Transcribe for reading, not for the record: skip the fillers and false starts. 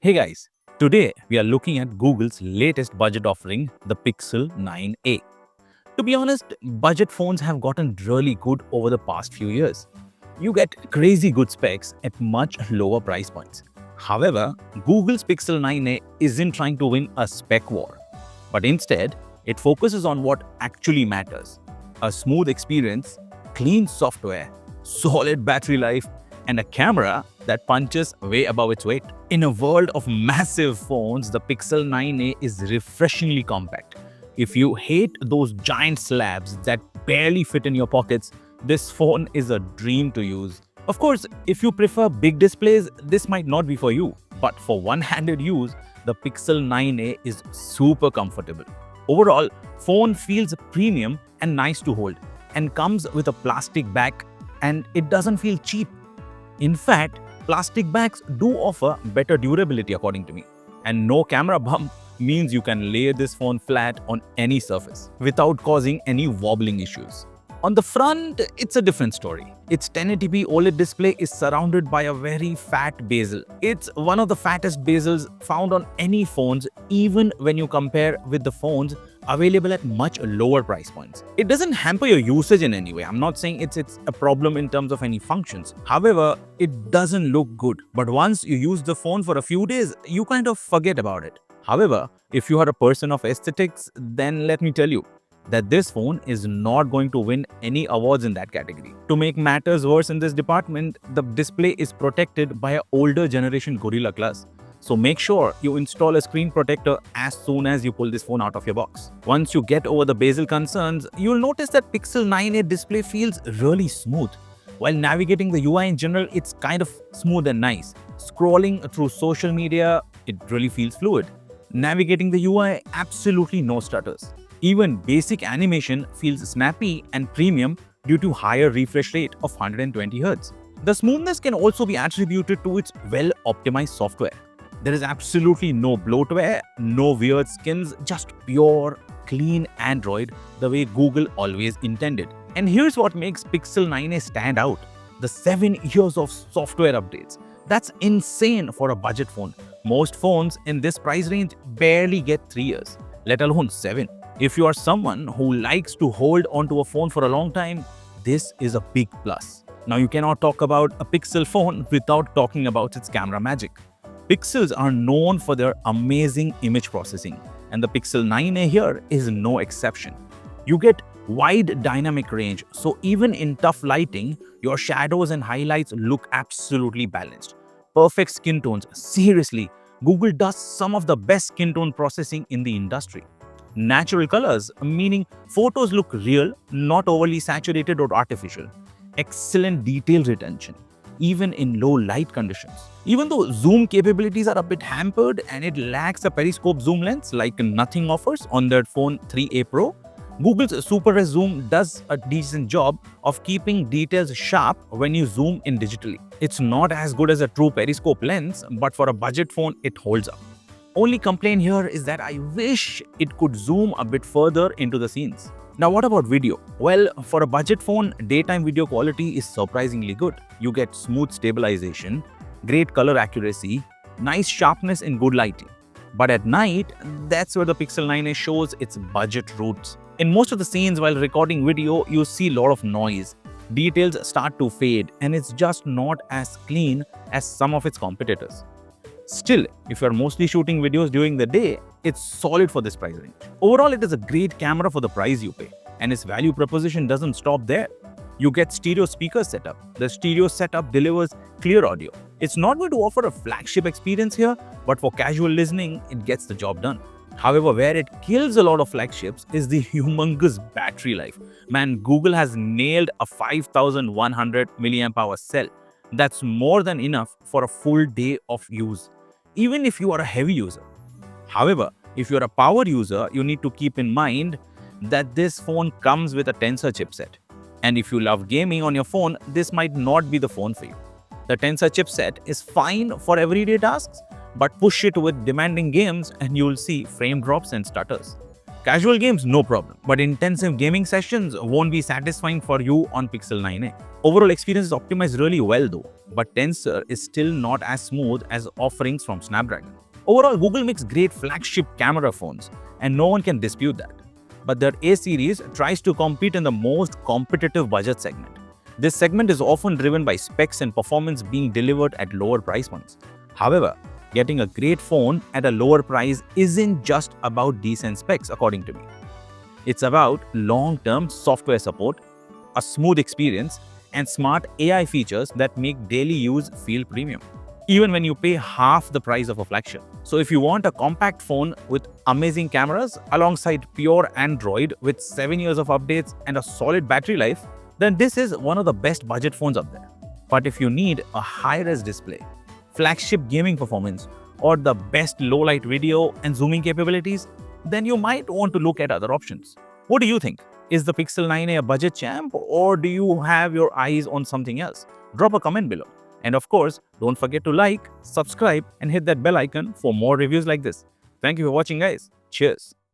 Hey guys, today we are looking at Google's latest budget offering, the Pixel 9a. To be honest, budget phones have gotten really good over the past few years. You get crazy good specs at much lower price points. However, Google's Pixel 9a isn't trying to win a spec war, but instead, it focuses on what actually matters: a smooth experience, clean software, solid battery life, and a camera that punches way above its weight. In a world of massive phones, the Pixel 9a is refreshingly compact. If you hate those giant slabs that barely fit in your pockets, this phone is a dream to use. Of course, if you prefer big displays, this might not be for you. But for one-handed use, the Pixel 9a is super comfortable. Overall, phone feels premium and nice to hold, and comes with a plastic back, and it doesn't feel cheap. In fact, plastic bags do offer better durability according to me. And no camera bump means you can lay this phone flat on any surface without causing any wobbling issues. On the front, it's a different story. Its 1080p OLED display is surrounded by a very fat bezel. It's one of the fattest bezels found on any phones, even when you compare with the phones available at much lower price points. It doesn't hamper your usage in any way. I'm not saying it's a problem in terms of any functions. However, it doesn't look good. But once you use the phone for a few days, you kind of forget about it. However, if you are a person of aesthetics, then let me tell you that this phone is not going to win any awards in that category. To make matters worse in this department, the display is protected by an older generation Gorilla Glass. So make sure you install a screen protector as soon as you pull this phone out of your box. Once you get over the bezel concerns, you'll notice that Pixel 9a display feels really smooth. While navigating the UI in general, it's kind of smooth and nice. Scrolling through social media, it really feels fluid. Navigating the UI, absolutely no stutters. Even basic animation feels snappy and premium due to higher refresh rate of 120Hz. The smoothness can also be attributed to its well-optimized software. There is absolutely no bloatware, no weird skins, just pure, clean Android the way Google always intended. And here's what makes Pixel 9a stand out: the 7 years of software updates. That's insane for a budget phone. Most phones in this price range barely get 3 years, let alone 7. If you are someone who likes to hold onto a phone for a long time, this is a big plus. Now, you cannot talk about a Pixel phone without talking about its camera magic. Pixels are known for their amazing image processing, and the Pixel 9a here is no exception. You get wide dynamic range, so even in tough lighting, your shadows and highlights look absolutely balanced. Perfect skin tones. Seriously, Google does some of the best skin tone processing in the industry. Natural colors, meaning photos look real, not overly saturated or artificial. Excellent detail retention, even in low light conditions. Even though zoom capabilities are a bit hampered and it lacks a periscope zoom lens like nothing offers on their phone 3a Pro, Google's Super Res Zoom does a decent job of keeping details sharp when you zoom in digitally. It's not as good as a true periscope lens, but for a budget phone, it holds up. Only complaint here is that I wish it could zoom a bit further into the scenes. Now, what about video? Well, for a budget phone, daytime video quality is surprisingly good. You get smooth stabilization, great color accuracy, nice sharpness in good lighting. But at night, that's where the Pixel 9a shows its budget roots. In most of the scenes while recording video, you see a lot of noise. Details start to fade, and it's just not as clean as some of its competitors. Still, if you're mostly shooting videos during the day, it's solid for this price range. Overall, it is a great camera for the price you pay, and its value proposition doesn't stop there. You get stereo speaker setup. The stereo setup delivers clear audio. It's not going to offer a flagship experience here, but for casual listening, it gets the job done. However, where it kills a lot of flagships is the humongous battery life. Man, Google has nailed a 5100 mAh cell. That's more than enough for a full day of use, even if you are a heavy user. However, if you're a power user, you need to keep in mind that this phone comes with a Tensor chipset. And if you love gaming on your phone, this might not be the phone for you. The Tensor chipset is fine for everyday tasks, but push it with demanding games and you'll see frame drops and stutters. Casual games, no problem, but intensive gaming sessions won't be satisfying for you on Pixel 9a. Overall experience is optimized really well though, but Tensor is still not as smooth as offerings from Snapdragon. Overall, Google makes great flagship camera phones, and no one can dispute that. But their A series tries to compete in the most competitive budget segment. This segment is often driven by specs and performance being delivered at lower price points. However, getting a great phone at a lower price isn't just about decent specs, according to me. It's about long-term software support, a smooth experience, and smart AI features that make daily use feel premium, even when you pay half the price of a flagship. So if you want a compact phone with amazing cameras alongside pure Android with 7 years of updates and a solid battery life, then this is one of the best budget phones out there. But if you need a high-res display, flagship gaming performance, or the best low-light video and zooming capabilities, then you might want to look at other options. What do you think? Is the Pixel 9a a budget champ, or do you have your eyes on something else? Drop a comment below. And of course, don't forget to like, subscribe, and hit that bell icon for more reviews like this. Thank you for watching, guys. Cheers.